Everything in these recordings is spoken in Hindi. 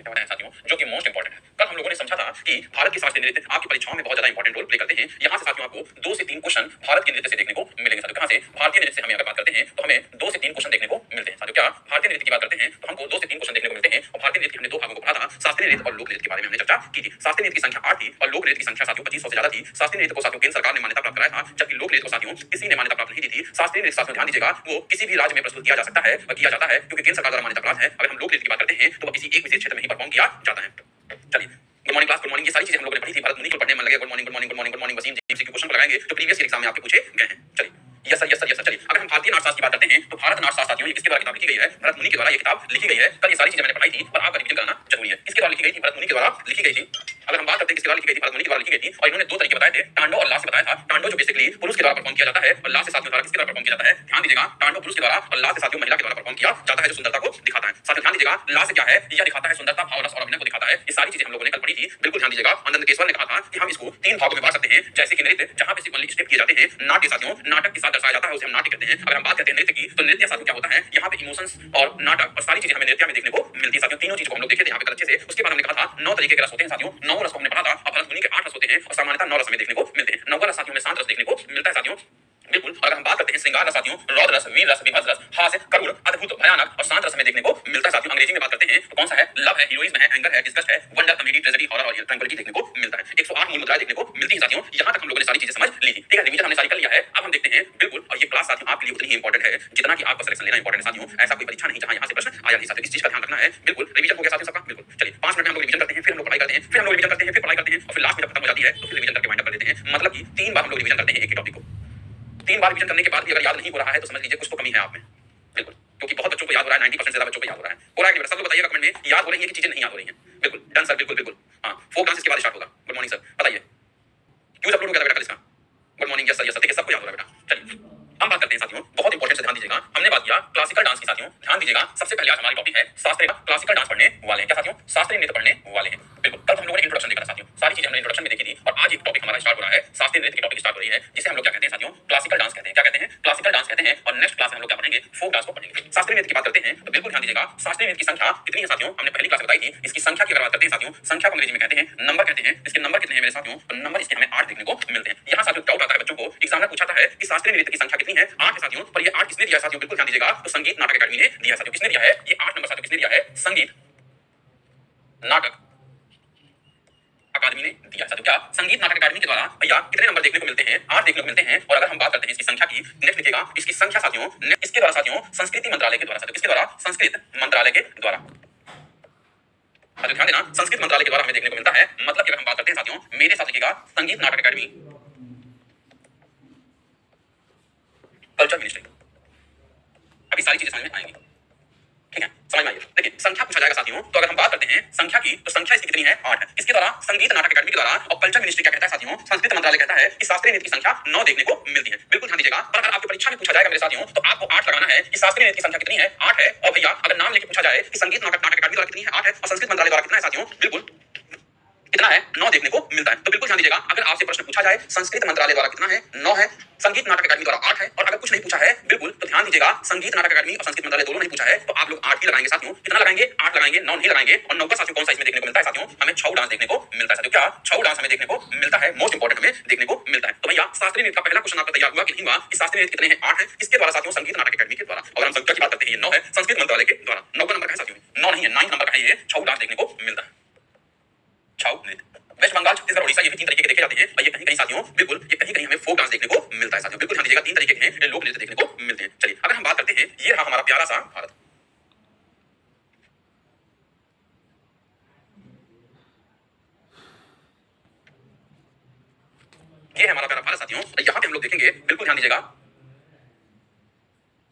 बताया साथियों, जो कि मोस्ट इंपॉर्टेंट है। कल हम लोगों ने समझा था कि भारत के शास्त्रीय नृत्य आपकी परीक्षाओं में बहुत ज्यादा इंपॉर्टेंट रोल प्ले करते हैं। यहाँ से साथियों आपको 2 से 3 क्वेश्चन भारत के नृत्य से देखने को मिलेंगे साथियों। कहाँ से? भारतीय नृत्य से हमें अगर बात करते हैं तो हमें 2 से 3 क्वेश्चन देखने को मिलते हैं साथियों। क्या भारतीय नृत्य की बात करते हैं तो हमको 2 से 3 क्वेश्चन देखने को मिलते हैं। और भारतीय नृत्य हमने 2 भागों को पढ़ा था, शास्त्रीय नृत्य और लोक नृत्य के बारे में हमने चर्चा की थी। शास्त्रीय नृत्य की संख्या 8 थी और लोक नृत्य की संख्या साथियों 2500 से ज्यादा थी। शास्त्रीय नृत्य को साथियों केंद्र सरकार ने मान्यता प्राप्त कराया था, जबकि लोक नृत्य को साथियों किसी ने मान्यता प्राप्त नहीं दी थी। शास्त्रीय नृत्य साथियों ध्यान दीजिएगा, वो किसी भी राज्य में प्रस्तुत किया जा सकता है और किया जाता है क्योंकि केंद्र सरकार द्वारा मान्यता प्राप्त है। अगर हम लोक नृत्य की बात करते हैं तो वो किसी एक विशेष क्षेत्र में ही परफॉर्म किया जाता है। चलिए, good morning class, good morning. ये सारी चीजें हम लोगों ने पढ़ी थी। भरत मुनि को पढ़ने में लगे। Good morning, good morning, good morning, good morning. Wasim ji के क्वेश्चन को लगाएंगे जो प्रीवियस एग्जाम में आपके पूछे गए हैं। चलिए, yes sir, yes sir, yes sir. चलिए, अगर हम भारतीय नाट्यशास्त्र की बात करते हैं तो भारत नाट्यशास्त्र साथियों ये किसके द्वारा किताब लिखी गई है? भरत मुनि के द्वारा ये किताब लिखी गई है। कल ये सारी चीजें मैंने पढ़ाई थी और आपका रिवीजन कराना जरूरी है। किसके द्वारा लिखी गई थी? भरत मुनि के द्वारा लिखी गई थी। अगर हम बात करते हैं किसके द्वारा लिखी गई थी, भरत मुनि के द्वारा लिखी गई थी। और इन्होंने 2 तरीके बताए थे, टांडव और लास्य बताया था। टांडव जो बेसिकली पुरुष के द्वारा परफॉर्म किया जाता है और लास्य साथियों द्वारा किसके द्वारा परफॉर्म किया जाता है? ध्यान दीजिएगा, टांडव पुरुष के द्वारा और लास्य साथियों महिला के द्वारा परफॉर्म किया जाता है, जो सुंदरता को दिखाता है। साथियों ध्यान दीजिएगा, लास्य क्या है? यह दिखाता है सुंदरता, भाव, रस और अभिनय को दिखाता है। ये सारी चीजें हम लोगों ने कल पढ़ी थी, बिल्कुल ध्यान दीजिएगा। आनंदकेश्वर ने कहा था कि हम इसको 3 भागों में बांट सकते हैं, जैसे कि नृत्य जहां पे सिर्फ ओनली स्टेप किए जाते हैं, नाट्य साथियों नाटक के साथ दर्शाया जाता है, उसे हम नाट्य कहते हैं। अगर हम बात करते हैं नृत्य की तो नृत्य साथियों क्या होता है? यहाँ पे इमोशंस और नाटक और सारी चीजें हमें नृत्य में देखने को मिलती है साथियों। तीनों चीजों को हम लोग देखे थे यहाँ पे कल अच्छे से। उसके बाद हमने कहा था 9 तरीके के रस होते हैं साथियों। 9 रस को हमने पढ़ा था। अब भरत मुनि के 8 रस होते हैं और सामान्यतः 9 रस हमें देखने को मिलते हैं। 9वां रस साथियों में शांत रस देखने को मिलता है साथियों, बिल्कुल। अगर हम बात करते हैं श्रृंगार रस साथियों, रौद्र रस, वीर रस, विभत्स रस, हास्य, करुण, अद्भुत, भयानक और शांत रस में देखने को मिलता है साथियों। अंग्रेजी में बात करते हैं तो कौन सा है? लव है, हीरोइज्म है, एंगर है, डिस्गस्ट है, वंडर, कॉमेडी, ट्रेजेडी, हॉरर और ट्रैंक्विलिटी देखने को मिलता है। 108 मूल मुद्राएं देखने को मिलती है साथियों। यहां तक हम लोगों ने सारी चीजें समझ ली थी, ठीक है। रिवीजन हमने सारी कर लिया है। अब हम देखते हैं, बिल्कुल। और ये क्लास साथियों आपके लिए उतनी ही इंपॉर्टेंट है जितना कि आपका सिलेक्शन लेना इंपॉर्टेंट है साथियों। ऐसा कोई परीक्षा नहीं जहां यहां से प्रश्न आया नहीं साथियों। इस चीज का ध्यान रखना है, बिल्कुल। रिवीजन हो गया साथियों सबका, बिल्कुल। चलिए 5 मिनट में हम लोग रिवीजन करते हैं, फिर हम लोग पढ़ाई करते हैं, फिर हम लोग रिवीजन करते हैं, फिर पढ़ाई करते हैं और फिर लास्ट में जब खत्म हो जाती है तो फिर रिवीजन करके वाइंड अप कर देते हैं। मतलब कि 3 बार हम लोग रिवीजन करते हैं एक ही टॉपिक को। 3 बार रिवीजन करने के बाद भी अगर याद नहीं हो रहा है तो समझ लीजिए कुछ तो कमी है आप में, बिल्कुल। क्योंकि बहुत बच्चों को याद हो रहा है, 90% से ज्यादा बच्चों को याद हो रहा है। हो रहा है कि सब लोग बताइएगा कमेंट में, याद हो रही है कि चीजें नहीं याद हो रही हैं? बिल्कुल डन सर, बिल्कुल बिल्कुल। हां, फोक डांस इसके बाद स्टार्ट होगा। गुड मॉर्निंग सर, बताइए क्यों अपलोड हो गया था बेटा कल इसका? Good morning, yes sir, yes sir. ठीक है, सबको याद हो रहा है बेटा। चलिए हम बात करते हैं साथियों, बहुत इंपॉर्टेंट से ध्यान दीजिएगा। हमने बात किया क्लासिकल डांस की साथियों, ध्यान दीजिएगा। सबसे पहले आज हमारी टॉपिक है शास्त्रीय क्लासिकल डांस पढ़ने वाले हैं। क्या साथियों? शास्त्रीय नृत्य पढ़ने वाले हैं, बिल्कुल। कल हम लोगों ने इंट्रोडक्शन देखा था साथियों, सारी चीजें हमने इंट्रोडक्शन में देखी थी। और आज एक टॉपिक हमारा स्टार्ट हो रहा है, शास्त्रीय नृत्य की टॉपिक स्टार्ट हो रही है, जिसे हम लोग क्या कहते हैं साथियों? क्लासिकल डांस कहते हैं। क्या कहते हैं? क्लासिकल डांस कहते हैं। और नेक्स्ट क्लास में हम लोग क्या पढ़ेंगे? फोक डांस को पढ़ेंगे। शास्त्रीय नृत्य की बात करते हैं तो बिल्कुल ध्यान दीजिएगा, शास्त्रीय नृत्य की संख्या कितनी है साथियों? हमने पहली क्लास में बताई थी। इसकी संख्या की अगर बात करते हैं साथियों, संख्या को अंग्रेजी में कहते हैं नंबर कहते हैं। इसके नंबर कितने हैं मेरे साथियों? तो नंबर इसके हमें 8 देखने को मिलते हैं। यहाँ साथियों डाउट आता है बच्चों को, एग्जामिनर पूछाता है कि शास्त्रीय नृत्य की संख्या कितनी है? 8 है साथियों। पर ये 8 किसने दिया है साथियों? बिल्कुल ध्यान दीजिएगा, तो संगीत नाटक अकादमी ने दिया है साथियों। किसने दिया है ये 8 नंबर साथियों? किसने दिया है? संगीत नाटक अकादमी ने दिया साथियों। क्या संगीत नाटक अकादमी के द्वारा भैया कितने नंबर देखने को मिलते हैं? 8 देखने को मिलते हैं। और अगर हम बात करते हैं इसकी संख्या की, नेक्स्ट लिखिएगा इसकी संख्या साथियों, इसके द्वारा साथियों संस्कृति मंत्रालय के द्वारा साथियों, किसके द्वारा? संस्कृत मंत्रालय के द्वारा साथियों। ध्यान देना, संस्कृत मंत्रालय के द्वारा हमें देखने को मिलता है। मतलब कि अगर हम बात करते हैं साथियों, मेरे साथ लिखिएगा संगीत नाटक अकादमी कल्चर मिनिस्ट्री। अभी सारी चीजें समझ में आएंगी, ठीक है, समझ में आइए। देखिए संख्या पूछा जाएगा साथियों, तो अगर हम बात करते हैं संख्या की तो संख्या इसकी कितनी है? 8 है। इसके द्वारा संगीत नाटक अकादमी के द्वारा। और कल्चर मिनिस्ट्री क्या कहता है साथियों? संस्कृति मंत्रालय कहता है कि शास्त्रीय नृत्य की संख्या 9 देखने को मिलती है। बिल्कुल ध्यान दीजिएगा। पर अगर आपकी परीक्षा में पूछा जाएगा मेरे साथियों तो आपको 8 लगाना है कि शास्त्रीय नृत्य की संख्या कितनी है? 8 है। और भैया अगर नाम लेके पूछा जाए कि संगीत नाटक अकादमी द्वारा कितनी है? 8 है। और संस्कृत मंत्रालय द्वारा कितना है साथियों? बिल्कुल कितना है? 9 देखने को मिलता है। तो बिल्कुल ध्यान दीजिएगा, अगर आपसे प्रश्न पूछा जाए संस्कृत मंत्रालय द्वारा कितना है? 9 है। संगीत नाटक अकादमी द्वारा 8 है। और अगर कुछ नहीं पूछा है, बिल्कुल, तो ध्यान दीजिएगा संगीत नाटक अकादमी और संस्कृत मंत्रालय दोनों नहीं पूछा है तो आप लोग 8 ही लगाएंगे साथियों। कितना लगाएंगे? 8 लगाएंगे, 9 नहीं लगाएंगे। और 9 का साथियों कौन सा इसमें देखने को मिलता है साथियों? हमें छऊ डांस देखने को मिलता है साथियों। क्या छऊ डांस हमें देखने को मिलता है? मोस्ट इंपॉर्टेंट हमें देखने को मिलता है। तो भैया शास्त्रीय नृत्य का पहला क्वेश्चन आपका तैयार हुआ कि नहीं हुआ? कि शास्त्रीय नृत्य कितने हैं? 8 है। इसके द्वारा साथियों संगीत नाटक अकादमी के द्वारा। और हम संख्या की बात करते हैं, ये 9 है संस्कृत मंत्रालय के द्वारा। 9 का नंबर का है साथियों, 9 नहीं है, 9 नंबर का है। ये छऊ डांस देखने को मिलता है, छऊ नृत्य। वेस्ट बंगाल, छत्तीसगढ़, ओडिशा ये भी 3 तरीके के देखे जाते हैं। और ये कहीं कहीं साथियों, बिल्कुल ये कहीं कहीं हमें फोक डांस देखने को मिलता है साथियों। बिल्कुल ध्यान दीजिएगा, 3 तरीके के हैं लोक नृत्य देखने को मिलते हैं। चलिए अगर हम बात करते हैं, ये रहा हमारा प्यारा सा भारत। ये है हमारा प्यारा भारत साथियों। यहाँ पे हम लोग देखेंगे, बिल्कुल ध्यान दीजिएगा,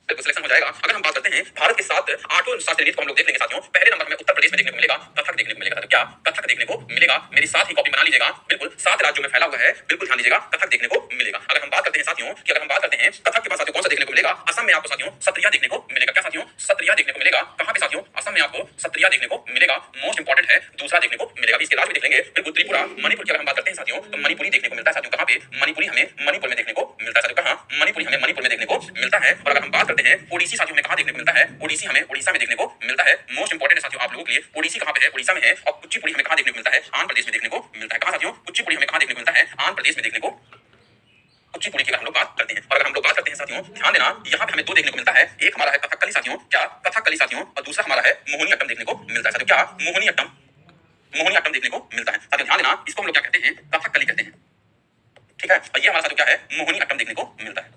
बिल्कुल सिलेक्शन हो जाएगा। अगर हम बात करते हैं भारत के 8 शास्त्रीय नृत्य को हम लोग देख लेंगे साथियों। पहले नंबर हमें उत्तर प्रदेश में देखने को मिलेगा, कथक देखने को मिलेगा। तो क्या कथक देखने को मिलेगा? मेरी साथ ही कॉपी बना लीजिएगा, बिल्कुल 7 राज्यों में फैला हुआ है। बिल्कुल ध्यान दीजिएगा, कथक देखने को मिलेगा। अगर हम बात करते हैं साथियों कि अगर हम बात करते हैं कथक के बाद साथियों कौन सा देखने को मिलेगा? असम में आपको साथियों सत्रिया देखने को मिलेगा। क्या साथियों? सत्रिया देखने को मिलेगा। कहां पे साथियों? असम में आपको सत्रिया देखने को मिलेगा। मोस्ट इंपॉर्टेंट है, दूसरा देखने को मिलेगा। इसके अलावा भी देख लेंगे, बिल्कुल त्रिपुरा, मणिपुर की अगर हम बात करते हैं साथियों तो मणिपुरी देखने को मिलता है साथियों। कहां पे? मणिपुरी हमें मणिपुर में देखने को मिलता है साथियों। कहां? मणिपुरी हमें मणिपुर में देखने को मिलता मिलता है। और अगर हम बात करते हैं ओडिसी साथियों, हमें कहां देखने को मिलता है? ओडिसी हमें उड़ीसा में देखने को मिलता है। मोस्ट इंपोर्टेंट है साथियों आप लोगों के लिए, ओडिसी कहां पे है? उड़ीसा में है। और कुचिपुड़ी हमें कहां देखने को मिलता है? आंध्र प्रदेश में देखने को मिलता है। कहां साथियों? कुचिपुड़ी हमें कहां देखने को मिलता है? आंध्र प्रदेश में देखने को, कुचिपुड़ी की हम लोग बात करते हैं। और अगर हम लोग बात करते हैं साथियों, ध्यान देना, यहाँ पे हमें दो देखने को मिलता है। एक हमारा है कथकली साथियों, क्या? कथकली साथियों। और दूसरा हमारा है मोहिनीअट्टम देखने को मिलता है साथियों, क्या? मोहिनीअट्टम, मोहिनीअट्टम देखने को मिलता है साथियों। ध्यान देना, इसको हम लोग क्या कहते हैं? कथकली कहते हैं, ठीक है। और ये हमारा साथियों क्या है? मोहिनीअट्टम देखने को मिलता है,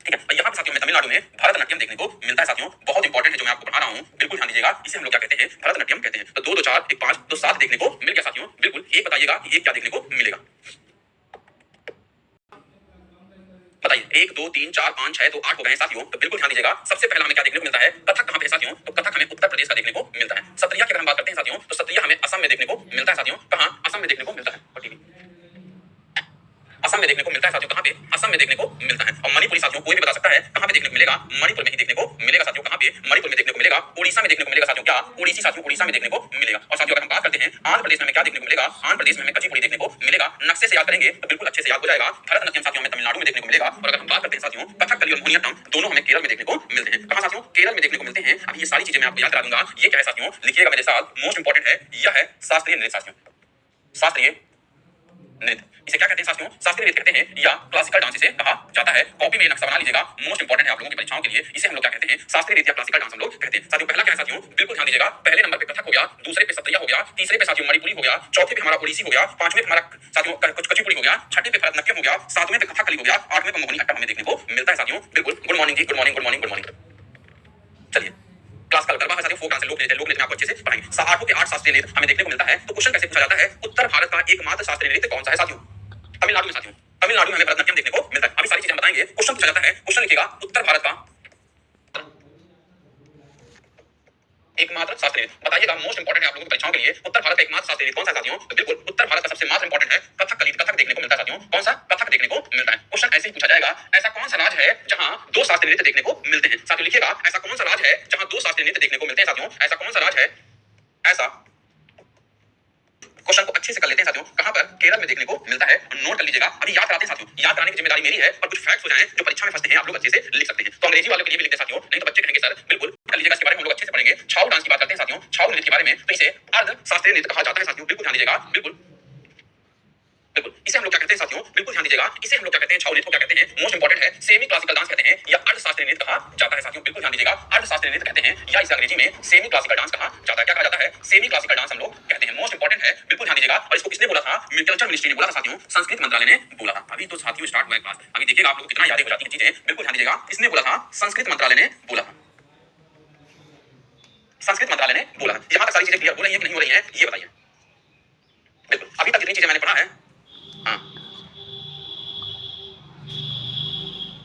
ठीक है। और यहाँ पे साथियों हमें तमिलनाडु में भरतनाट्यम देखने को मिलता है साथियों। बहुत इंपॉर्टेंट है जो मैं आपको पढ़ा रहा हूँ, बिल्कुल ध्यान दीजिएगा। इसे हम लोग क्या कहते हैं? भरतनाट्यम कहते हैं। तो 2 2 4 1 5 तो 7 देखने को मिल गया साथियों। बिल्कुल एक बताइएगा कि एक क्या देखने को मिलेगा? बताइए, 1 2 3 4 5 6 तो 8 हो गए साथियों। तो बिल्कुल ध्यान दीजिएगा, सबसे पहला हमें क्या देखने को मिलता है? कथक कहां पे है साथियों? तो कथक हमें उत्तर प्रदेश का देखने को मिलता है। सत्रिया की अगर हम बात करते हैं साथियों, तो सत्रिया हमें असम में देखने को मिलता है साथियों। कहां? असम में देखने को मिलता है। असम में देखने को मिलता है साथियों। कहां पे? असम में देखने को मिलता है। और मणिपुरी साथियों कोई भी बता सकता है कहां पे देखने को मिलेगा? मणिपुर में ही देखने को मिलेगा साथियों। कहां पे? मणिपुर में देखने को मिलेगा। उड़ीसा में देखने को मिलेगा साथियों, क्या? उड़ीसी साथियों, उड़ीसा में देखने को मिलेगा। और साथियों अगर हम बात करते हैं आंध्र प्रदेश में हमें क्या देखने को मिलेगा? आंध्र प्रदेश में हमें कचिपुड़ी देखने को मिलेगा। नक्शे से याद करेंगे तो बिल्कुल अच्छे से याद हो जाएगा। भरतनाट्यम साथियों हमें तमिलनाडु में देखने को मिलेगा। और अगर हम बात करते हैं साथियों कथकली और मोहिनीअट्टम दोनों हमें केरल में देखने को मिलते हैं। कहां साथियों? केरल में देखने को मिलते हैं। अब ये सारी चीजें मैं आपको याद करा दूंगा। ये क्या है साथियों? लिखिएगा मेरे साथ, मोस्ट इंपॉर्टेंट है। यह है शास्त्रीय नृत्य साथियों, शास्त्रीय नृत्य। इसे क्या कहते हैं साथियों? शास्त्रीय नृत्य कहते हैं या क्लासिकल डांस इसे कहा जाता है। कॉपी में नक्शा बना लीजिएगा, मोस्ट इंपॉर्टेंट है आप लोगों की परीक्षाओं के लिए। इसे हम लोग क्या कहते हैं? शास्त्रीय नृत्य या क्लासिकल डांस हम लोग कहते हैं साथियों। पहला क्या है साथियों? बिल्कुल ध्यान दीजिएगा, पहले नंबर पे कथक हो गया, दूसरे पे सत्रिया हो गया, तीसरे पे साथियों मणिपुरी हो गया, चौथे पे हमारा ओडिसी हो गया, पांचवें पे हमारा साथियों कुचिपुड़ी हो गया, छठे पे भरतनाट्यम हो गया, सातवें पे कथकली हो गया, आठवें पे मोहिनीअट्टम हमें देखने को मिलता है साथियों। बिल्कुल गुड मॉर्निंग जी, good morning, good morning, good morning. चलिए, क्लासिकल गरबा है साथियों, फोक डांस, लोक नृत्य, लोक नृत्य में आपको अच्छे से पढ़ाएंगे। आठों के 8 शास्त्रीय नृत्य हमें देखने को मिलता है। तो क्वेश्चन कैसे पूछा जाता है? उत्तर भारत का एकमात्र शास्त्रीय नृत्य कौन सा है साथियों? तमिलनाडु में साथियों, तमिलनाडु में हमें भरतनाट्यम देखने को मिलता है। अभी सारी चीजें हम बताएंगे। क्वेश्चन पूछा जाता है, क्वेश्चन लिखिएगा उत्तर भारत का एकमात्र शास्त्रीय नृत्य। बताइएगा, मोस्ट इंपॉर्टेंट है आप लोगों की परीक्षाओं के लिए। उत्तर भारत का एकमात्र शास्त्रीय नृत्य कौन सा साथियों? तो बिल्कुल उत्तर भारत का सबसे मात्र इंपॉर्टेंट है कथकली। कथक देखने को मिलता है साथियों। कौन सा? कथक देखने को मिलता है। क्वेश्चन ऐसे ही पूछा जाएगा, ऐसा कौन सा राज्य है जहां 2 शास्त्रीय नृत्य देखने को मिलते हैं? साथियों लिखिएगा, ऐसा कौन सा राज्य है जहां 2 शास्त्रीय नृत्य देखने को मिलते हैं साथियों? ऐसा कौन सा राज्य है? ऐसा क्वेश्चन को अच्छे से कर लेते हैं साथियों। कहां पर? केरल में देखने को मिलता है। नोट कर लीजिएगा, अभी याद कराते हैं साथियों। याद कराने की जिम्मेदारी मेरी है, पर कुछ फैक्ट्स हो जाएं जो परीक्षा में फंसते हैं आप लोग अच्छे से लिख सकते हैं। तो अंग्रेजी वालों के लिए भी लिखते हैं साथियों, नहीं तो बच्चे कहेंगे सर बिल्कुल कर लीजिएगा, इसके बारे में हम लोग अच्छे से पढ़ेंगे। छाऊ डांस की बात करते हैं साथियों, छाऊ नृत्य के बारे में। तो इसे अर्ध शास्त्रीय नृत्य कहा जाता है साथियों। बिल्कुल ध्यान दीजिएगा, बिल्कुल बिल्कुल। इसे हम लोग क्या कहते हैं साथियों? बिल्कुल ध्यान दीजिएगा, इसे हम लोग क्या कहते हैं? छाऊ नृत्य को क्या कहते हैं? मोस्ट इंपॉर्टेंट है, सेमी क्लासिकल डांस कहते हैं या अर्ध शास्त्रीय नृत्य कहा जाता है साथियों। बिल्कुल ध्यान दीजिएगा, अर्ध शास्त्रीय नृत्य कहते हैं या इसे अंग्रेजी में सेमी क्लासिकल डांस कहा जाता है। क्या कहा जाता है? सेमी क्लासिकल डांस हम लोग कहते हैं। मोस्ट इंपॉर्टेंट है, बिल्कुल ध्यान दीजिएगा। और इसको किसने बोला था? कल्चर मिनिस्ट्री ने बोला था साथियों, संस्कृत मंत्रालय ने बोला था। अभी तो साथियों स्टार्ट हुआ है क्लास, अभी देखिएगा आप लोग कितना याद हो जाती है चीजें। बिल्कुल ध्यान दीजिएगा, किसने बोला था? संस्कृत मंत्रालय ने बोला था, संस्कृत मंत्रालय ने बोला था। यहां तक सारी चीजें क्लियर हो रही है कि नहीं हो रही है, ये बताइए। बिल्कुल, अभी तक जितनी चीजें मैंने पढ़ा है, हाँ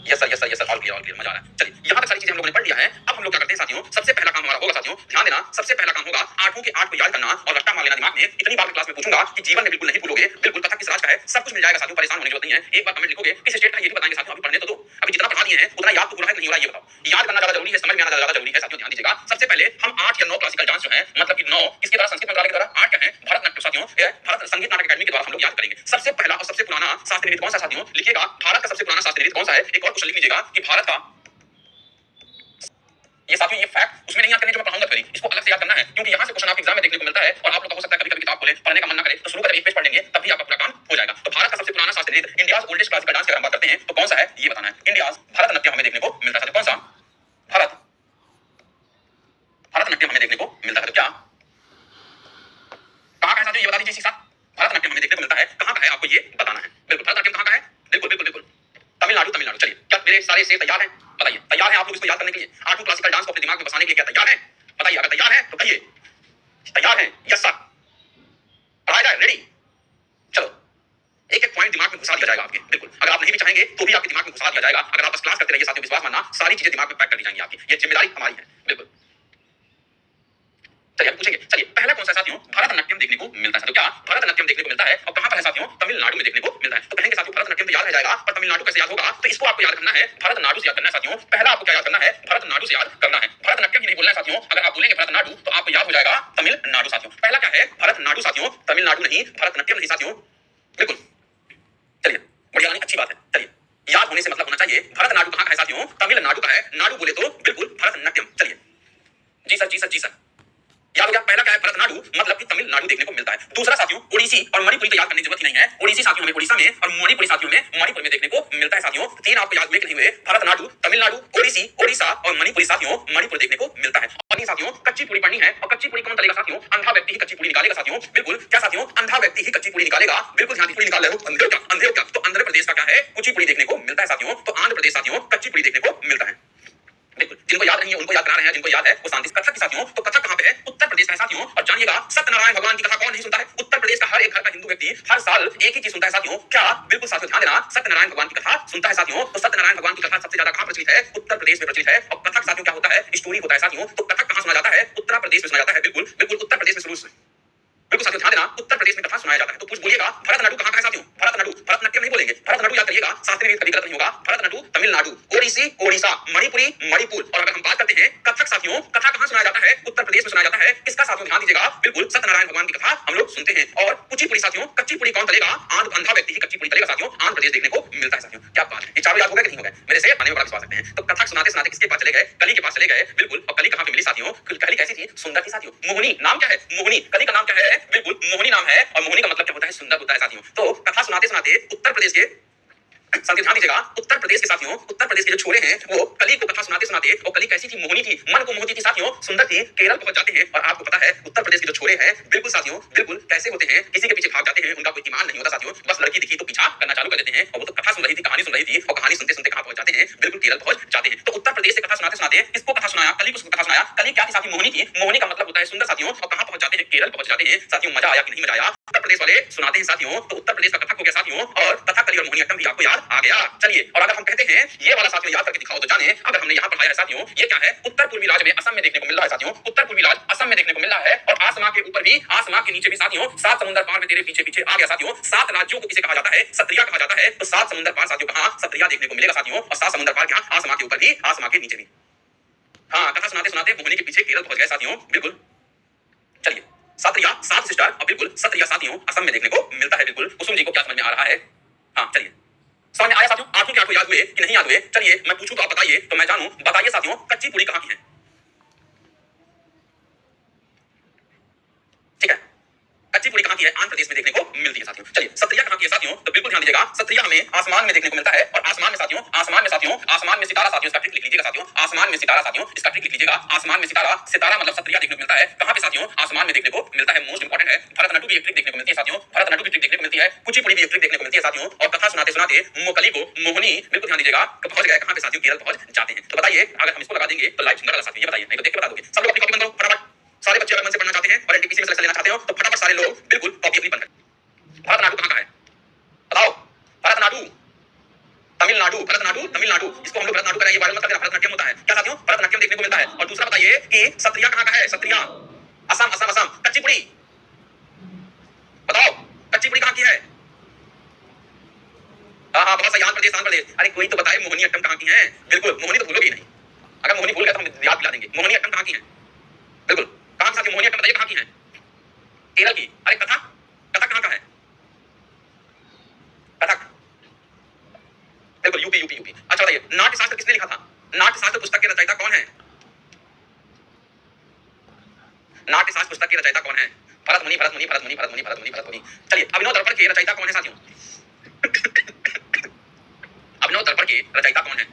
yes sir, yes sir, yes sir, all clear, all clear, मजा आ रहा है। चलिए, यहाँ तक सारी चीजें हम लोगों ने पढ़ लिया है। अब हम लोग क्या करते हैं साथियों? सबसे पहला काम हमारा होगा साथियों, ध्यान देना, सबसे पहला काम होगा 8 के 8 को याद करना और रट्टा मार लेना दिमाग में। इतनी बार क्लास में पूछूंगा कि जीवन में बिल्कुल नहीं भूलोगे। बिल्कुल पता किस राज का है, सब कुछ मिल जाएगा साथियों, परेशान होने की जरूरत नहीं है। एक बार कमेंट लिखोगे किस स्टेट का, ये भी बताएंगे साथियों। अभी पढ़ने तो दो, अभी जितना पढ़ा दिए हैं उतना याद तो पूरा है कि नहीं हो रहा है ये बताओ। याद करना ज्यादा जरूरी है, समझ में आना ज्यादा जरूरी है साथियों। ध्यान दीजिएगा, सबसे पहले हम 8 या 9 क्लासिकल डांस जो है, मतलब कि 9 किसके द्वारा? संस्कृत मंत्रालय के द्वारा। 8 क्या है? भरतनाट्यम साथियों, भारत संगीत नाटक अकादमी के द्वारा हम लोग याद करेंगे। सबसे पहला और सबसे पुराना शास्त्रीय नृत्य कौन सा साथियों? लिखिएगा, भारत का सबसे पुराना शास्त्रीय नृत्य कौन सा है? एक और क्वेश्चन लिख लीजिएगा कि भारत का, ये साथियों ये फैक्ट उसमें नहीं याद करने जो मैं पढ़ाऊंगा कभी, इसको अलग से याद करना है, क्योंकि यहां से क्वेश्चन आपके एग्जाम में देखने को मिलता है। और आप लोग का हो सकता है कभी कभी किताब खोले, पढ़ने का मन ना करे, तो शुरू करें, एक पेज पढ़ लेंगे, तब भी आपका पूरा काम हो जाएगा। तो भारत का सबसे पुराना शास्त्रीय नृत्य, इंडियाज ओल्डेस्ट क्लासिकल डांस की अगर हम बात करते हैं तो कौन सा है ये बताना है। इंडियाज भरतनाट्यम हमें देखने को मिलता है। कौन सा? भरतनाट्यम हमें देखने को मिलता है। तो क्या कहां का है साथियों, ये बता दीजिए इसी साथ। भरतनाट्यम हमें देखने को मिलता है, कहां का है आपको ये बताना है। बिल्कुल, भरतनाट्यम कहां का है? बिल्कुल बिल्कुल बिल्कुल, तमिलनाडु, तमिलनाडु। चलिए, क्या मेरे सारे शेर तैयार हैं? बताइए, तैयार हैं आप लोग इसको याद करने के लिए? 8 क्लासिकल डांस को अपने दिमाग में बसाने के लिए क्या तैयार हैं? बताइए, अगर तैयार हैं तो कहिए तैयार हैं। यस सर, पढ़ाया जाए, रेडी? चलो, एक एक पॉइंट दिमाग में घुसा दिया जाएगा आपके। बिल्कुल, अगर आप नहीं भी चाहेंगे तो भी आपके दिमाग में घुसा दिया जाएगा। अगर आप बस क्लास करते रहिए साथियों, विश्वास मानना सारी चीजें दिमाग में पैक कर दी जाएंगी आपकी। ये जिम्मेदारी हमारी है। बिल्कुल, चलिए पूछेंगे। चलिए, पहला कौन सा साथियों? भरतनाट्यम देखने को मिलता है। तो क्या भरतनाट्यम देखने को मिलता है और कहां पर है साथियों? तमिलनाडु में देखने को मिलता है। तो कहेंगे साथियों भरतनाट्यम तो याद रह जाएगा, पर तमिलनाडु कैसे याद होगा? तो इसको आपको याद करना है, भरतनाडु से याद करना है साथियों। पहला आपको क्या याद करना है? भरतनाडु से याद करना है। भरतनाट्यम ही नहीं बोलना है साथियों। अगर आप बोलेंगे भरतनाडु तो आपको याद हो जाएगा तमिलनाडु साथियों। पहला क्या है? भरतनाडु साथियों, तमिलनाडु नहीं, भरतनाट्यम नहीं साथियों। बिल्कुल, चलिए बढ़िया, अच्छी बात है। चलिए याद होने से मतलब होना चाहिए। भरतनाट्यम कहाँ का है साथियों? तमिलनाडु का है। नाडु बोले तो बिल्कुल भरतनाट्यम। चलिए, जी सर, जी सर, जी सर। याद हो गया? पहला क्या है? भरतनाडु मतलब कि तमिलनाडु देखने को मिलता है। दूसरा साथियों ओडिसी और मणिपुरी तो याद करने की जरूरत ही नहीं है। ओडिसी साथियों में ओडिशा में और मणिपुरी साथियों में मणिपुर में देखने को मिलता है साथियों। तीन आपको याद हुए कि नहीं हुए? भरतनाडु, तमिलनाडु, ओडिसी, ओडिशा और मणिपुरी साथियों मणिपुर देखने को मिलता है। और ये साथियों कच्ची पूरी पढ़नी है। और कच्ची पूरी कौन तलेगा साथियों? अंधा व्यक्ति ही कच्ची पूरी निकालेगा साथियों। बिल्कुल क्या साथियों? अंधा व्यक्ति ही कच्ची पूरी निकालेगा। बिल्कुल ध्यान पूरी निकाल रहे हो। अंधे हो क्या? अंधे हो क्या? तो आंध्र प्रदेश का क्या है? कुचिपुड़ी देखने को मिलता है साथियों। तो आंध्र प्रदेश साथियों कच्ची पूरी देखने को मिलता है। बिल्कुल, जिनको याद नहीं है उनको याद करा रहे हैं, जिनको याद है वो शांति से। कथक की साथियों, तो कथक कहां पे है? उत्तर प्रदेश का है साथियों। और जानिएगा सत्यनारायण भगवान की कथा कौन नहीं सुनता है? उत्तर प्रदेश का हर एक घर का हिंदू व्यक्ति हर साल एक ही चीज सुनता है साथियों। क्या? बिल्कुल साथियों ध्यान देना, सत्यनारायण भगवान की कथा सुनता है साथियों। तो सत्यनारायण भगवान की कथा सबसे ज्यादा कहां प्रचलित है? उत्तर प्रदेश में प्रचलित है। और कथक साथियों क्या होता है? स्टोरी होता है साथियों। तो कथक कहां सुना जाता है? उत्तर प्रदेश में सुना जाता है। बिल्कुल बिल्कुल उत्तर प्रदेश में शुरू। बिल्कुल साथियों ध्यान देना, उत्तर प्रदेश में कथा सुनाया जाता है। तो कुछ बोलिएगा भरतनाट्यम कहां का है साथियों? भरतनाट्यम, भरतनाट्यम नहीं बोलेंगे, भरतनाट्यम याद करिएगा, शास्त्रीय में कभी गलत नहीं होगा। भरतनाट्यम तमिलनाडु, ओडिसी ओडिशा, मणिपुरी मणिपुर। और अगर हम बात करते हैं कथक साथियों, कथा कहां सुनाया जाता है? उत्तर प्रदेश में सुनाया जाता है। किसका साथियों? ध्यान दीजिएगा, बिल्कुल सत्यनारायण भगवान की कथा हम लोग सुनते हैं। और कुचिपुड़ी साथियों, कच्ची पुड़ी कौन तलेगा? अंधा व्यक्ति ही कच्ची पुड़ी तलेगा साथियों। आंध्र प्रदेश देखने को मिलता है साथियों। क्या बात है? ये चारों याद हो गए कि नहीं हो गए? मेरे से आने में बड़ा विश्वास रखते हैं। तो कथा सुनाते सुनाते किसके पास चले गए? कली के पास चले गए। बिल्कुल, और कली कहां पे मिली साथियों? कली कैसी थी? सुंदर थी साथियों। मोहिनी नाम क्या है? मोहिनी। कली का नाम क्या है? बिल्कुल मोहिनी नाम है। और मोहिनी का मतलब क्या होता है? सुंदर होता है साथियों। तो कथा सुनाते सुनाते उत्तर प्रदेश के साथियों ध्यान दीजिएगा, उत्तर प्रदेश के साथियों, उत्तर प्रदेश के जो छोरे हैं वो कली को कथा सुनाते सुनाते, और कली कैसी थी? मोहिनी थी, मन को मोहती थी साथियों, सुंदर थी। केरल पहुंच जाते हैं। और आपको पता है उत्तर प्रदेश के जो छोरे हैं बिल्कुल साथियों, बिल्कुल कैसे होते हैं? किसी के पीछे भाग जाते हैं, उनका कोई ईमान नहीं होता साथियों। बस लड़की दिखी तो पीछा करना चालू कर देते हैं। और वो तो कथा सुन रही थी, कहानी सुन रही थी, और कहानी सुनते सुनते कहां पहुंच जाते हैं? बिल्कुल केरल पहुंच जाते हैं। तो उत्तर प्रदेश से कथा सुनाते सुनाते किसको कथा सुनाया? कली को कथा सुनाया। कली क्या थी साथियों? मोहिनी थी। मोहिनी का मतलब होता है सुंदर साथियों। और कहां पहुंच जाते हैं? केरल पहुंच जाते हैं साथियों। मजा आया कि नहीं मजा आया? उत्तर प्रदेश वाले सुनाते हैं साथियों। तो उत्तर प्रदेश का कथक हो गया साथियों। और कथक, कली और मोहिनीअट्टम भी आपको याद आ गया। चलिए, और अगर हम कहते हैं ये वाला साथियों याद करके दिखाओ तो जाने, अगर हमने यहाँ पढ़ाया है साथियों, ये क्या है? उत्तर पूर्वी राज्य में असम में देखने को मिल रहा है साथियों। उत्तर पूर्वी राज्य असम में देखने को मिल रहा है। और आसमां के ऊपर भी, आसमां के नीचे भी साथियों, सात समुद्र पार में तेरे पीछे पीछे आ गया साथियों। सात राज्यों को किसे कहा जाता है? सत्रिया कहा जाता है। तो सात समुद्र पार साथियों कहां? सत्रिया देखने को मिलेगा साथियों। और सात समुद्र पार क्या? आसमां के ऊपर भी, आसमां के नीचे भी। हाँ, कथा सुनाते सुनाते मोहिनी के पीछे केरल पहुंच गए साथियों। बिल्कुल, चलिए, सत्रिया, सात सिस्टर, और बिल्कुल सत्रिया साथियों असम में देखने को मिलता है। बिल्कुल, कुसुम जी को क्या समझ में आ रहा है? हाँ चलिए, समझ में आया साथियों? आंखों के आंखों याद हुए कि नहीं याद हुए? चलिए मैं पूछूं तो आप बताइए, तो मैं जानूं। बताइए साथियों, कच्ची पुड़ी कहां की है? ठीक है, कच्ची पुड़ी कहां की है? आंध्र प्रदेश में देखने को मिलती है साथियों। चलिए, सत्रिया कहां की है साथियों? तो बिल्कुल ध्यान दीजिएगा, सत्रिया हमें आसमान में देखने को मिलता है। और आसमान में साथियों, आसमान में साथियों, आसमान में सितारा साथियों, इसका ट्रिक लिख लीजिएगा साथियों। आसमान में सितारा साथियों, इसका ट्रिक लिख लीजिएगा। आसमान में सितारा, सितारा मतलब सत्रिया देखने को मिलता है। कहां पे साथियों? आसमान में देखने को मिलता है। मोस्ट इंपोर्टेंट है। भरतनाट्यम भी एक ट्रिक देखने को मिलती है साथियों। भरतनाट्यम भी ट्रिक देखने को मिलती है। कुचिपुड़ी भी एक ट्रिक देखने को मिलती है साथियों। और कथा सुनाते सुनाते मोकली को मोहिनी, बिल्कुल ध्यान दीजिएगा, पहुंच गए कहां पे साथियों? केरल पहुंच जाते हैं। तो बताइए, अगर हम इसको लगा देंगे तो लाइव सुंदर लगा साथियों। ये बताइए, नहीं तो देख के बता दोगे। सब लोग अपनी कॉपी बंद करो फटाफट। सारे बच्चे अगर मन से पढ़ना चाहते हैं और एनटीपीसी में सिलेक्शन लेना चाहते हो तो फटाफट सारे लोग बिल्कुल कॉपी अपनी बंद करें। भरतनाट्यम कहां का है? बताओ। भरतनाट्यम, तमिलनाडु, भरतनाट्यम तमिलनाडु, इसको हम लोग भरतनाट्यम करें, ये बारे में भरतनाट्यम होता है क्या साथियों? भरतनाट्यम देखने को मिलता है। और दूसरा बताइए कि सत्रिया कहां का है? सत्रिया असम, असम, असम। कच्ची पुड़ी बताओ, कच्ची पुड़ी कहां की है? हाँ हाँ, बहुत सही, आंध्र प्रदेश, आंध्र प्रदेश। अरे कोई तो बताए मोहिनीअट्टम कहां की है? बिल्कुल, मोहिनी तो भूलोगे ही नहीं। अगर मोहिनी भूल गए तो हम याद दिला देंगे। मोहिनीअट्टम कहां की है? बिल्कुल, कहां साथियों? मोहिनीअट्टम बताइए कहां की है? केरल की। अरे कथा, कथा कहां का है? कथक, बिल्कुल यूपी, यूपी, यूपी। अच्छा बताइए, नाट्य शास्त्र किसने लिखा था? नाट्य शास्त्र पुस्तक के रचयिता कौन है? नाट्य शास्त्र पुस्तक के रचयिता कौन है? भरत मुनि, भरत मुनि, भरत मुनि, भरत मुनि, भरत मुनि, भरत मुनि। चलिए, अभिनव दर्पण के रचयिता कौन है साथियों? अभिनव दर्पण के रचयिता कौन है?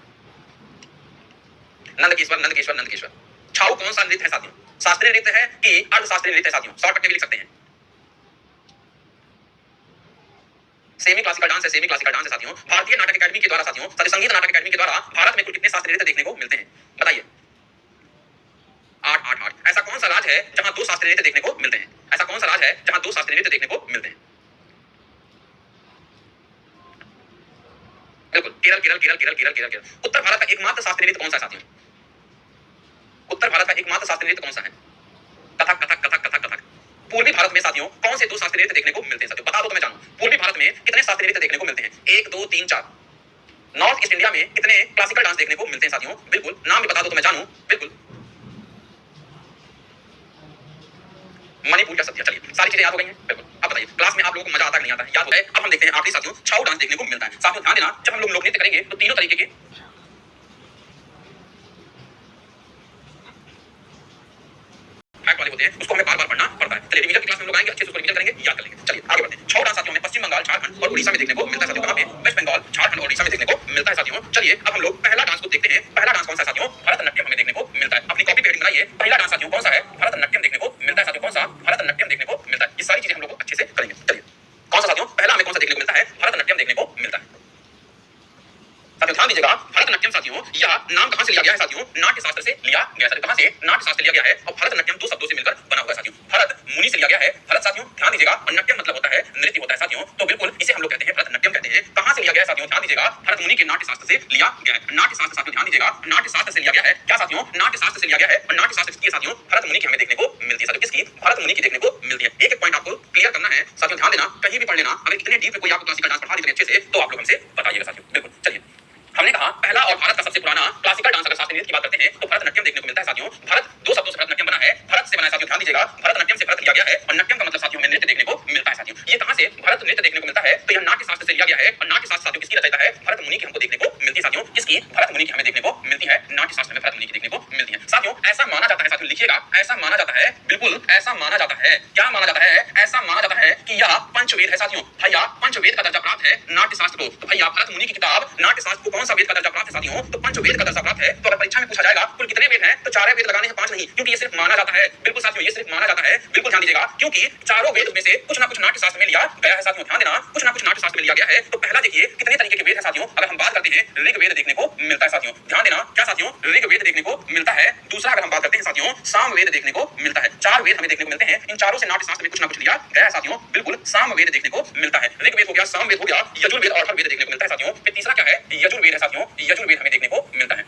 नंदकिशोर, नंदकिशोर, नंदकिशोर। छाऊ कौन सा नृत्य है साथियों? शास्त्रीय नृत्य है कि अर्धशास्त्रीय नृत्य है साथियों? शॉर्टकट में भी लिख सकते हैं। सेमी क्लासिकल डांस है, सेमी क्लासिकल डांस है साथियों। भारतीय नाटक अकादमी के द्वारा साथियों, संगीत नाटक अकादमी के द्वारा भारत में कुल कितने शास्त्रीय नृत्य देखने को मिलते हैं? बताइए। 8, 8, 8। ऐसा कौन सा राज्य है जहां दो शास्त्रीय नृत्य देखने को मिलते हैं? ऐसा कौन सा राज्य है जहां दो शास्त्रीय नृत्य देखने को मिलते हैं? बिल्कुल, केरल, केरल, केरल, केरल, केरल, केरल, केरल। उत्तर भारत का एकमात्र शास्त्रीय नृत्य कौन सा है साथियों? उत्तर भारत का एकमात्र शास्त्रीय नृत्य कौन सा है? कथक, कथक, कथक, कथक, कथक। पूर्वी भारत में साथियों कौन से दो शास्त्रीय नृत्य देखने को मिलते हैं साथियों? बता दो तो मैं जानूं। पूर्वी भारत में कितने शास्त्रीय नृत्य देखने को मिलते हैं? 1, 2, 3, 4। नॉर्थ ईस्ट इंडिया में कितने क्लासिकल डांस देखने को मिलते हैं साथियों? बिल्कुल, नाम भी बता दो तो मैं जानूं। बिल्कुल, मणिपुर या सत्या। चलिए सारी चीजें याद हो गई हैं बिल्कुल। अब बताइए क्लास में आप लोगों को मजा आता है कि नहीं आता है? याद होता है। अब हम देखते हैं आखिरी साथियों छाऊ डांस देखने को मिलता है। साथियों ध्यान देना, जब हम लोग नृत्य करेंगे तो तीनों तरीके के फैक्ट वाले होते हैं, उसको हमें बार-बार पढ़ना पड़ता है। चलिए रिवीजन की क्लास में हम लोग आएंगे, अच्छे से उसको रिवीजन करेंगे, याद कर लेंगे। चलिए आगे बढ़ते हैं। छाऊ डांस साथियों में पश्चिम बंगाल, झारखंड और उड़ीसा में देखने को मिलता है साथियों। कहां पे? वेस्ट बंगाल, झारखंड और उड़ीसा में देखने को मिलता है साथियों। चलिए अब हम लोग पहला डांस को देखते हैं। पहला डांस कौन सा है साथियों? भरतनाट्यम हमें देखने को मिलता है। अपनी कॉपी पे हेडिंग बनाइए। पहला डांस साथियों कौन सा है? भरतनाट्यम देखने को मिलता है साथियों। कौन सा? भरतनाट्यम देखने को मिलता है। ये सारी चीजें हम लोग को अच्छे से करेंगे। चलिए कौन सा साथियों? पहला हमें कौन सा देखने को मिलता है? भरतनाट्यम देखने को मिलता है। साथियों ध्यान दीजिएगा, भरतनाट्यम साथियों यह नाम कहां से लिया गया है साथियों? नाट्य शास्त्र से लिया गया है। कहां से? नाट्य शास्त्र लिया गया है। और भरतनाट्यम दो शब्दों से मिलकर बना हुआ है साथियों। भरत मुनि से लिया गया है। भरत साथियों ध्यान दीजिएगा, और नाट्यम मतलब होता है नृत्य होता है साथियों। तो बिल्कुल इसे हम लोग कहते हैं भरतनाट्यम कहते हैं। कहां से लिया गया है साथियों? ध्यान दीजिएगा, भरत मुनि के नाट्य शास्त्र से लिया गया है। नाट्य शास्त्र साथियों ध्यान दीजिएगा, नाट्य शास्त्र से लिया गया है। क्या साथियों? नाट्य शास्त्र से लिया गया है। और नाट्य शास्त्र किसकी है साथियों? भरत मुनि की हमें देखने को मिलती है साथियों। किसकी? भरत मुनि की देखने को मिलती है। एक एक पॉइंट आपको क्लियर करना है साथियों, ध्यान देना, कहीं भी पढ़ लेना। अगर इतने डीप में कोई आपको क्लासिकल डांस पढ़ा दे अच्छे से तो आप लोग हमसे बताइएगा साथियों। बिल्कुल चलिए हमने कहा पहला और भारत का सबसे पुराना क्लासिकल डांस, अगर शास्त्रीय नृत्य की बात करते हैं तो भरतनाट्यम देखने को मिलता है साथियों। भरत दो शब्दों से भरतनाट्यम बना है। भरत से बना है साथियों, ध्यान दीजिएगा, भरतनाट्यम से भरत लिया गया है। और नाट्यम का मतलब साथियों में नृत्य देखने को मिलता है साथियों। ये कहां से भरत नृत्य देखने को मिलता है? तो यह नाट्य शास्त्र से लिया गया है। और नाट्य शास्त्र साथियों किसकी रचयिता है? भरत मुनि की हमको देखने को मिलती है साथियों। किसकी? भरत मुनि की हमें देखने को मिलती है। नाट्य शास्त्र में भरत मुनि की देखने को मिलती है साथियों। ऐसा माना जाता है साथियों, लिखिएगा, ऐसा माना जाता है, बिल्कुल ऐसा माना जाता है। क्या माना जाता है? ऐसा माना जाता है कि यह पंचवेद है साथियों। भैया पंचवेद का दर्जा प्राप्त है नाट्य शास्त्र को। तो भैया भरत मुनि की किताब नाट्य शास्त्र को कौन सा वेद का दर्जा प्राप्त है साथियों? तो पंचवेद का दर्जा प्राप्त है। तो अगर परीक्षा में पूछा जाएगा कुल कितने वेद हैं, तो 4 वेद लगाने हैं, 5 नहीं, क्योंकि ये सिर्फ माना जाता है। बिल्कुल साथियों ये सिर्फ माना जाता है। बिल्कुल ध्यान दीजिएगा, क्योंकि चारों वेद में से कुछ ना कुछ नाट्य शास्त्र में लिया गया है साथियों। ध्यान देना, कुछ ना कुछ नाट्य शास्त्र में लिया गया है। तो पहला देखिए कितने तरीके के वेद हैं साथियों। अगर हम बात करते हैं ऋग्वेद देखने को मिलता है साथियों। ध्यान देना, क्या साथियों? ऋग्वेद देखने को मिलता है। दूसरा अगर हम बात करते हैं साथियों सामवेद देखने को मिलता है। 4 वेद हमें देखने को मिलते हैं। इन चारों से नाट्य शास्त्र में कुछ ना कुछ लिया गया है साथियों। बिल्कुल सामवेद देखने को मिलता है। ऋग्वेद हो गया, सामवेद हो गया, यजुर्वेद और अथर्ववेद देखने को मिलता है साथियों। फिर तीसरा क्या है? यजुर्वेद है साथियों। यजुर्वेद हमें देखने को मिलता है।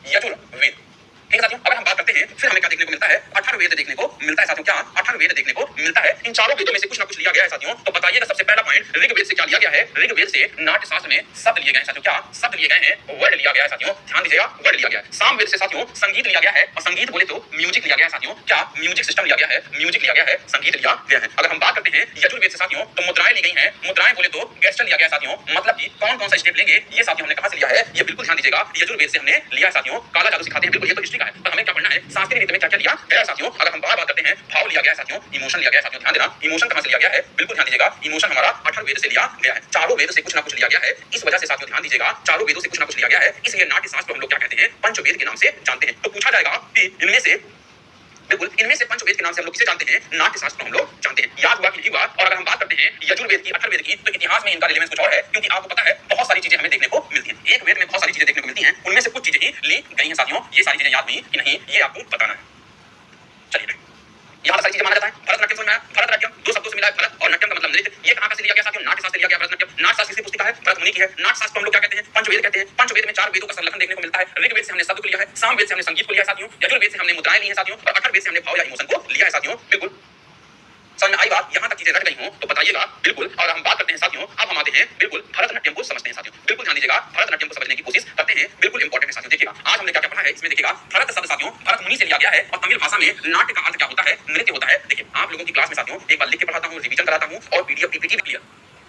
यजुर्वेद ठीक है साथियों। अगर हम बात करते हैं फिर हमें क्या देखने को मिलता है? अथर्ववेद देखने को मिलता है साथियों। क्या? अथर्ववेद देखने को मिलता है। इन चारों वेदों में से कुछ ना कुछ लिया गया है साथियों। तो बताइएगा सबसे पहला पॉइंट, ऋग्वेद से क्या लिया गया है? ऋग्वेद से नाट्य शास्त्र में शब्द लिए गए हैं साथियों। क्या? शब्द लिए गए हैं, वर्ड लिया गया है साथियों। ध्यान दीजिएगा, वर्ड लिया गया है। सामवेद से साथियों संगीत लिया गया है। और संगीत बोले तो म्यूजिक लिया गया है साथियों। क्या? म्यूजिक सिस्टम लिया गया है, म्यूजिक लिया गया है, संगीत लिया गया है। अगर हम बात करते हैं यजुर्वेद से साथियों तो मुद्राएं ली गई हैं। मुद्राएं बोले तो गेस्टर लिया गया साथियों। मतलब कि कौन कौन सा स्टेप लेंगे ये साथियों हमने कहां से लिया है? ये बिल्कुल ध्यान दीजिएगा, यजुर्वेद से हमने लिया है साथियों। काला जादू सिखाते हैं, बिल्कुल ये तो हिस्ट्री का है, पर हमें क्या पढ़ना है? शास्त्रीय नृत्य में क्या क्या लिया गया है साथियों। अगर हम बात करते हैं भाव लिया गया है साथियों, इमोशन लिया गया है साथियों। ध्यान देना, इमोशन कहां से लिया गया है? बिल्कुल ध्यान दीजिएगा, इमोशन हमारा अथर्ववेद से लिया गया है। चारों वेद से कुछ ना कुछ लिया गया है। इस वजह से साथियों ध्यान दीजिएगा, चारों वेदों से कुछ ना कुछ लिया गया है। इसलिए नाट्य शास्त्र हम लोग क्या कहते हैं? पंचवेद के नाम से जानते हैं। तो पूछा जाएगा कि इनमें से बिल्कुल इनमें से पंचवेद के नाम से हम लोग किसे जानते हैं? नाट्य शास्त्र हम लोग जानते हैं। याद हुआ कि नहीं हुआ? और अगर हम बात करते हैं यजुर्वेद की, अथर्ववेद की, तो इतिहास में इनका रिलेवेंस कुछ और है, क्योंकि आपको पता है बहुत सारी चीजें हमें देखने को मिलती हैं। एक वेद में बहुत सारी चीजें देखने को मिलती हैं, उनमें से कुछ चीजें ही ली गई हैं साथियों। ये सारी चीजें याद हुई कि नहीं, ये आपको बताना है। चलिए यहाँ सारी चीजें माना जाता है। भरतनाट्यम समझ में आया? भरतनाट्यम दो शब्दों से मिला है, भरत और नाट्यम का मतलब नृत्य। ये कहां से लिया गया साथियों? नाट्य शास्त्र से लिया गया भरतनाट्यम। नाट्य शास्त्र किसकी पुस्तिका है? भरत मुनि की है। नाट्य शास्त्र को हम लोग क्या कहते हैं? पंचवेद कहते हैं। पंचवेद में 4 वेदों का संलग्न देखने को मिलता है। ऋग्वेद से हमने शब्द को लिया है, सामवेद से हमने संगीत को लिया है साथियों, यजुर्वेद से हमने मुद्राएं ली हैं साथियों, और अथर्ववेद से हमने भाव या इमोशन को लिया है साथियों। बिल्कुल समझ में आई बात? यहाँ तक चीजें रट गई हो तो बताइएगा बिल्कुल। और हम बात करते हैं साथियों, अब हम आते हैं बिल्कुल भरतनाट्यम को समझते हैं साथियों। बिल्कुल ध्यान दीजिएगा, भरतनाट्यम को समझने की कोशिश करते हैं, बिल्कुल इंपॉर्टेंट है साथियों। देखिएगा आज हमने क्या क्या पढ़ा है इसमें, देखिएगा भरत शब्द साथियों भरत मुनि से लिया गया है। और तमिल भाषा में नाट्य का अर्थ क्या होता है? नृत्य होता है। देखिए आप लोगों की क्लास में साथियों एक बार लिख के पढ़ाता हूँ, रिवीजन कराता हूँ, और पीडीएफ पीपीटी भी क्लियर,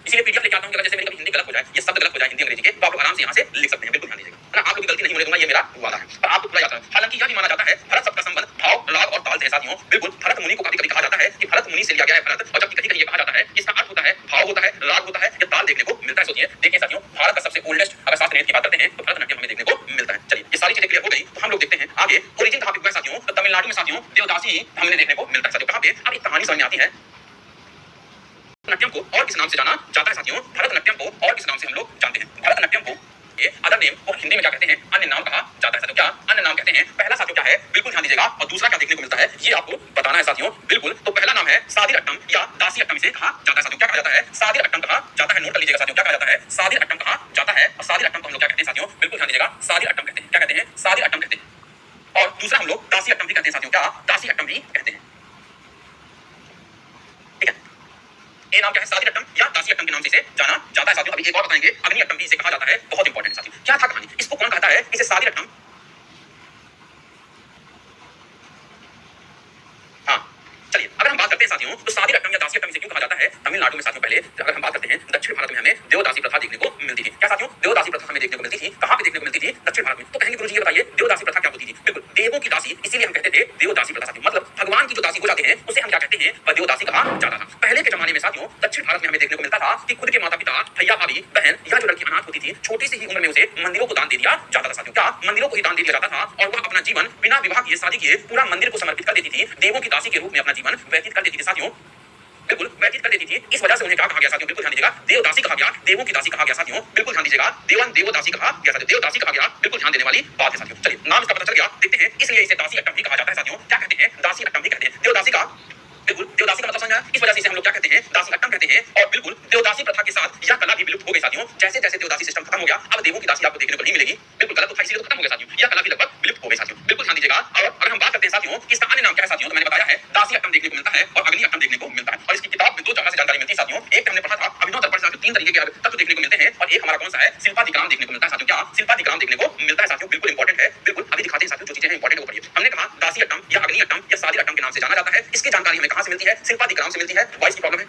इसलिए पीडीएफ लेके आता हूँ कि जैसे मेरी कभी हिंदी गलत हो जाए, ये शब्द गलत हो जाए हिंदी अंग्रेजी के, तो आप लोग आराम से यहाँ से लिख सकते हैं। बिल्कुल ध्यान दीजिएगा, है ना? आप लोग की गलती नहीं होने दूंगा, ये मेरा वादा है। पर आपको पूरा याद है। हालांकि यह भी माना जाता है भरत शब्द का संबंध भाव, राग और ताल से है साथियों। बिल्कुल भरत मुनि को कभी कभी कहा जाता है कि भरत मुनि से लिया गया है भरत, और जबकि कहीं कहीं ये कहा जाता है कि इसका अर्थ होता है भाव होता है, राग होता है, या ताल देखने को मिलता है। सोचिए देखिए साथियों, भारत का सबसे ओल्डेस्ट अगर शास्त्रीय नृत्य की बात करते हैं तो भरतनाट्यम हमें देखने को मिलता है। चलिए ये सारी चीजें क्लियर हो गई, तो हम लोग देखते हैं आगे ओरिजिन कहां पे हुआ है साथियों। तो तमिलनाडु में साथियों देवदासी हमें देखने को मिलता है साथियों। कहां पे? अब एक कहानी समझ में आती है। भरतनाट्यम को और किस नाम से जाना जाता है साथियों? भरतनाट्यम को और किस नाम से हम लोग जानते हैं? भरतनाट्यम को अदर नेम और हिंदी में क्या कहते हैं? अन्य नाम कहा जाता है साथियों। क्या? अन्य नाम कहते हैं। पहला साथियों क्या है? बिल्कुल ध्यान दीजिएगा, और दूसरा क्या देखने को मिलता है ये आपको बताना है साथियों। बिल्कुल तो पहला नाम है सादिर अट्टम या दासी अट्टम से कहा जाता है साथियों। क्या कहा जाता है? सादिर अट्टम कहा जाता है। नोट कर लीजिएगा साथियों, क्या कहा जाता है? सादिर अट्टम कहा जाता है। और सादिर अट्टम को हम लोग क्या कहते हैं साथियों? बिल्कुल ध्यान दीजिएगा, सादिर अट्टम कहते हैं। क्या कहते हैं? सादिर अट्टम कहते हैं। और दूसरा हम लोग दासी अट्टम भी कहते हैं साथियों। क्या? दासी अट्टम भी कहते हैं। ये नाम क्या है? सादिर अट्टम या दासी अट्टम के नाम से इसे जाना जाता है साथियों। अभी एक और बताएंगे, अग्नि अट्टम भी इसे कहा जाता है। बहुत इंपॉर्टेंट है साथियों। क्या था कहानी? इसको कौन कहता है इसे सादिर अट्टम? हाँ चलिए अगर साथियों, तो सादी रट्टम या दासी रट्टम इसे क्यों कहा जाता है? तमिलनाडु में साथियों, पहले अगर हम बात करते हैं, दक्षिण भारत में हमें देवदासी प्रथा देखने को मिलती थी। क्या साथियों? देवदासी प्रथा हमें देखने को मिलती थी। कहां पे देखने को मिलती थी? दक्षिण भारत में। तो कहेंगे गुरुजी ये बताइए देवदासी प्रथा क्या होती थी? बिल्कुल, देवों की दासी, इसीलिए हम कहते थे देवदासी प्रथा साथियों। मतलब भगवान की जो दासी हो जाते हैं उसे हम क्या कहते हैं? वह देवदासी कहा जाता था। पहले के जमाने में साथियों, दक्षिण भारत में हमें देखने को मिलता था कि खुद के माता-पिता, भैया, भाभी, बहन या जो लड़की अनाथ होती थी, छोटी सी ही उम्र में उसे मंदिरों को दान दे दिया जाता था साथियों। क्या? मंदिरों को ही दान दे दिया जाता था और वह अपना जीवन बिना विवाह किए, शादी किए पूरा मंदिर को समर्पित कर देती थी। देवों की दासी के रूप में अपना जीवन व्यतीत कर देती थी साथियों। बिल्कुल व्यतीत कर देती थी। इस वजह से उन्हें क्या कहा गया साथियों? बिल्कुल ध्यान दीजिएगा, देवदासी कहा गया, देवों की दासी कहा गया साथियों। बिल्कुल ध्यान दीजिएगा, देवन देवदासी कहा गया साथियों, देवदासी कहा गया। बिल्कुल ध्यान देने वाली बात है साथियों। चलिए नाम इसका पता चल गया, देखते हैं इसलिए इसे दासी अट्टम भी कहा जाता है साथियों। क्या कहते हैं? दासी अट्टम भी कहते हैं। देवदासी का बिल्कुल देवदासी का मतलब समझ आया? इस वजह से इसे हम लोग क्या कहते हैं? दासी अट्टम कहते हैं। और बिल्कुल देवदासी प्रथा के साथ यह कला भी विलुप्त हो गई साथियों। जैसे जैसे देवदासी सिस्टम खत्म हो गया, अब देवों की दासी आपको देखने को नहीं मिलेगी। बिल्कुल गलत था, इसलिए तो खत्म हो गया साथियों। यह कला भी लगभग विलुप्त हो गई साथियों। बिल्कुल ध्यान दीजिएगा। और अगर हम बात करते हैं साथियों कि इसका अन्य नाम क्या है साथियों, तो मैंने बताया है दासी अट्टम देखने को मिलता है और अग्नि अट्टम देखने को मिलता है। और इसकी किताब में दो जगह से जानकारी मिलती है साथियों। एक हमने पढ़ा था अभिनव दर्पण से तीन तरीके के तत्व देखने को मिलते हैं और एक हमारा कौन सा है? शिल्पादिक्राम देखने को मिलता है साथियों। क्या? शिल्पादिक्राम देखने को मिलता है साथियों। बिल्कुल इंपॉर्टेंट है। बिल्कुल अभी दिखाते हैं साथियों, जो चीजें हैं इंपॉर्टेंट वो पढ़िए। हमने कहा दासी अट्टम या अग्नि अट्टम या सादी अट्टम के नाम से जाना जाता है। इसकी जानकारी हमें कहां से मिलती है? शिल्पादिक्राम से मिलती है। वॉइस की प्रॉब्लम है,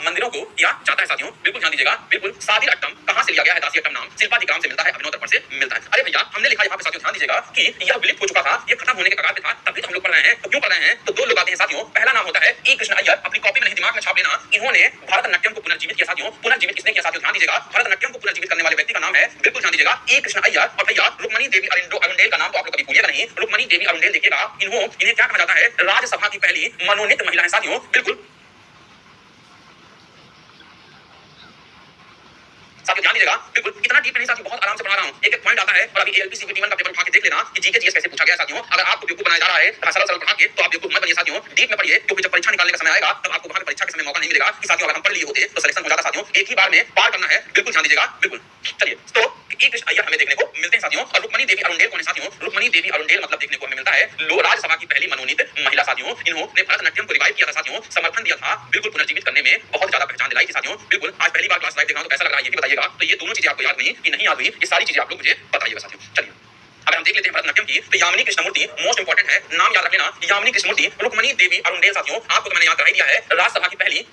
मंदिरों को किया जाता है साथियों। बिल्कुल ध्यान दीजिएगा। बिल्कुल सादी अट्टम कहां से लिया गया है? दासी अट्टम नाम शिल्पादिक्राम से मिलता है, अभिनव दर्पण से मिलता है। अरे भैया हमने लिखा यहाँ पे साथियों, ध्यान दीजिएगा कि यह विलुप्त हो चुका था, यह खत्म होने के कगार पे था, तभी तो हम लोग पढ़ रहे हैं। तो क्यों पढ़ रहे हैं? तो दो लोग आते हैं साथियों। पहला नाम होता है ई कृष्ण अय्यर, अपनी कॉपी में नहीं दिमाग में छाप लेना। इन्होंने भरतनाट्यम को पुनर्जीवित किया साथियों। पुनर्जीवित किसने किया साथियों? ध्यान दीजिएगा, भरतनाट्यम को पुनर्जीवित करने वाले व्यक्ति का नाम है, बिल्कुल ध्यान दीजिएगा, ई कृष्ण अय्यर। और भैया रुक्मणी देवी अरुंडेल का नाम तो आप लोग कभी भूलिएगा नहीं। रुक्मणी देवी अरुंडेल देखिएगा, इन्हें क्या कहा जाता है? राज्यसभा की पहली मनोनीत महिला है साथियों। बिल्कुल साथियों ध्यान दीजिएगा। बिल्कुल इतना डीप नहीं साथियों, बहुत आराम से बना रहा हूं। एक एक पॉइंट आता है और अभी एएलपी सीपीटी 1 का पेपर उठा के देख लेना कि जीके जीएस कैसे पूछा गया साथियों। अगर आपको बेवकूफ बनाया जा रहा है सरल सरल पढ़ा के, तो आप बेवकूफ मत बनिए साथियों। डीप में पढ़िए, क्योंकि जब परीक्षा निकालने का समय आएगा तब आपको वहां पे परीक्षा के समय मौका नहीं मिलेगा कि साथियों अगर हम पढ़ लिए होते तो सिलेक्शन हो जाता साथियों। एक ही बार में पार करना है। बिल्कुल ध्यान दीजिएगा। बिल्कुल चलिए, तो ई कृष्ण अय्यर हमें देखने को मिलते हैं साथियों। और रुक्मणी देवी अरुंडेल कौन है साथियों? रुक्मणी देवी अरुंडेल मतलब देखने को हमें मिलता है राज्यसभा की पहली मनोनीत महिला साथियों। इन्होंने भरतनाट्यम को रिवाइव किया था साथियों, समर्थन दिया था, बिल्कुल पुनर्जीवित करने में बहुत ज्यादा पहचान दिलाई थी साथियों। बिल्कुल आज पहली बार क्लास लाइव देख रहा हूं तो कैसा लग रहा है ये भी बताइएगा। तो ये दोनों चीजें आपको याद हुई कि नहीं याद हुई, ये सारी चीजें आप लोग मुझे बताइएगा साथियों। चलिए अगर हम देख लेते हैं भरतनाट्यम की, तो यामिनी कृष्णमूर्ति मोस्ट इंपोर्टेंट है, नाम याद रख लेना, यामिनी कृष्णमूर्ति रुक्मणी देवी अरुंडेल साथियों। आपको तो मैंने याद करा ही दिया है, राज्यसभा की पहली,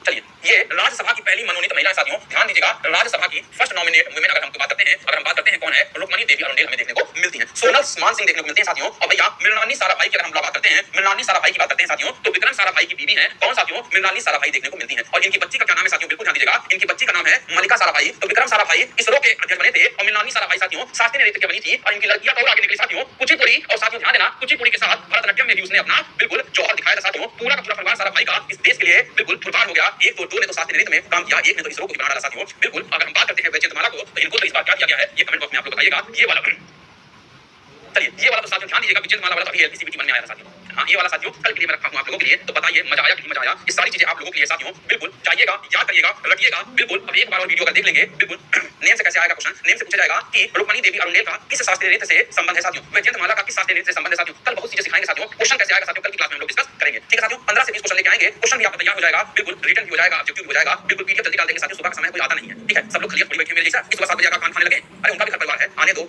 चलिए ये राज्यसभा की पहली मनोनीत महिला साथियों। ध्यान दीजिएगा, राज्यसभा की फर्स्ट नॉमिनेट वुमेन अगर हम बात करते हैं, अगर हम बात करते हैं कौन है? रुक्मणी देवी अरुंडेल हमें देखने को मिलती है। सोनल मान सिंह देखने को मिलते हैं साथियों। और भैया मृणालिनी साराभाई की अगर हम बात करते हैं, मृणालिनी साराभाई की बात करते हैं साथियों, तो विक्रम साराभाई की बीवी है कौन साथियों? मृणालिनी साराभाई देखने को मिलती है। और इनकी बच्ची का क्या नाम है साथियों? बिल्कुल ध्यान दीजिएगा, इनकी बच्ची का नाम है मल्लिका साराभाई। तो विक्रम साराभाई इसरो के अध्यक्ष बने थे और मृणालिनी साराभाई साथियों शास्त्रीय नृत्य की बनी थी। और इनकी लड़कियां तो और आगे निकली साथियों, कुचिपुड़ी। और साथियों ध्यान देना, कुचिपुड़ी के साथ भरतनाट्यम में भी उसने अपना बिल्कुल जौहर दिखाया था साथियों। पूरा का पूरा परिवार साराभाई का इस देश के लिए बिल्कुल कुर्बान हो गया। एक तो दो ने तो शास्त्रीय नृत्य में काम किया, एक ने तो इसरो को बना डाला साथियों। बिल्कुल अगर हम बात करते हैं वैजयंतमाला को, तो इनको तो इस बार क्या किया गया है ये कमेंट बॉक्स में आप लोग बताइएगा। ये वाला चलिए ये वाला तो साथियों ध्यान दीजिएगा, वैजयंतमाला वाला तो अभी एलपीसीबीटी 1 में आया था साथियों। हाँ ये वाला साथियों कल के लिए मैं रखा हूं आप लोगों के लिए। तो बताइए मजा आया कि नहीं मजा आया? ये सारी चीजें आप लोगों के लिए साथियों। बिल्कुल जाइएगा, याद करिएगा, रखिएगा। बिल्कुल अब एक बार और वीडियो का देख लेंगे। बिल्कुल नेम से कैसे आएगा क्वेश्चन? नेम से पूछा जाएगा कि रुक्मणी देवी अरुंडेल का किस शास्त्रीय नृत्य से संबंध है साथियों? वैजयंतमाला का किस शास्त्रीय नृत्य से संबंध है साथियों? कल बहुत चीजें सिखाएंगे साथियों। क्वेश्चन कैसे आएगा साथियों? कल की क्लास में हम लोग डिस्कस करेंगे। ठीक है साथियों, 15 से 20 क्वेश्चन लेके आएंगे। क्वेश्चन भी आपका तैयार हो जाएगा, बिल्कुल रिटन भी हो जाएगा, ऑब्जेक्टिव भी हो जाएगा। बिल्कुल पीडीएफ जल्दी डाल देंगे साथियों। सुबह का समय कोई आता नहीं है, ठीक है? सब लोग खाली बैठे मेरे जैसा इस सुबह 7 बजे आकर खान खाने लगे। अरे उनका भी घर परिवार है, आने दो।